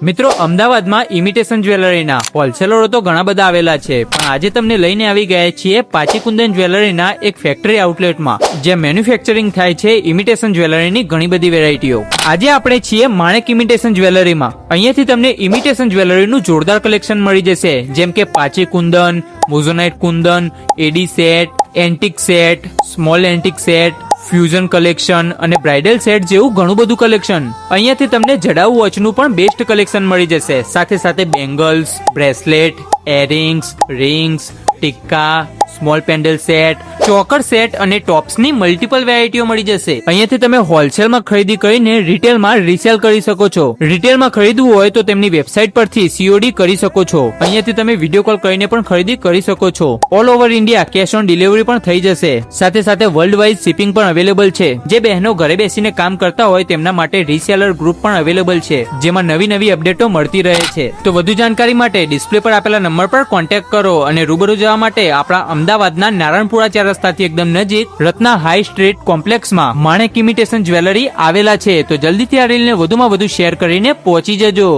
મિત્રો, અમદાવાદમાં ઇમિટેશન જ્વેલરીના હોલસેલરો તો ઘણા બધા આવેલા છે, પણ આજે તમને લઈને આવી ગયા છીએ પાચીકુંદન જ્વેલરીના એક ફેક્ટરી આઉટલેટમાં, જ્યાં મેન્યુફેક્ચરિંગ થાય છે ઇમિટેશન જ્વેલરીની ઘણી બધી વેરાયટીઓ. આજે આપણે છીએ માણેક ઇમિટેશન જ્વેલરીમાં. અહીંયાથી તમને ઇમિટેશન જ્વેલરીનું જોરદાર કલેક્શન મળી જશે, જેમ કે પાચીકુંદન, moissanite kundan, AD set, antique set, small antique set, fusion collection અને બ્રાઇડલ સેટ જેવું ઘણું બધું કલેક્શન. અહીંયાથી તમને જડાઉ વોચનું પણ બેસ્ટ કલેક્શન મળી જશે, સાથે સાથે bangles, bracelet, earrings, rings, tikka, small pedal set, choker set અને ટોપ્સની મલ્ટિપલ વેરાયટીઓ મળી જશે. અહીંયાથી તમે હોલસેલમાં ખરીદી કરીને રિટેલમાં રીસેલ કરી શકો છો. રિટેલમાં ખરીદવું હોય તો તેમની વેબસાઇટ પરથી COD કરી શકો છો. અહીંયાથી તમે વિડીયો કોલ કરીને પણ ખરીદી કરી શકો છો. All over India cash on delivery પણ થઈ જશે. સાથે સાથે વર્લ્ડ વાઇડ શિપિંગ પણ અવેલેબલ છે. જે બહેનો ઘરે બેસીને કામ કરતા હોય તેમના માટે રીસેલર ગ્રુપ પણ અવેલેબલ છે, જેમાં નવી નવી અપડેટો મળતી રહે છે. તો વધુ જાણકારી માટે ડિસ્પ્લે પર આપેલા નંબર પર કોન્ટેક્ટ કરો અને રૂબરૂ જવા માટે આપણા અમદાવાદના નારણપુરા 4 રસ્તાથી એકદમ નજીક રત્ના હાઈ સ્ટ્રીટ કોમ્પ્લેક્સમાં માણેક ઇમિટેશન જ્વેલરી આવેલા છે. તો જલ્દીથી આ રીલને વધુમાં વધુ શેર કરીને પહોંચી જજો.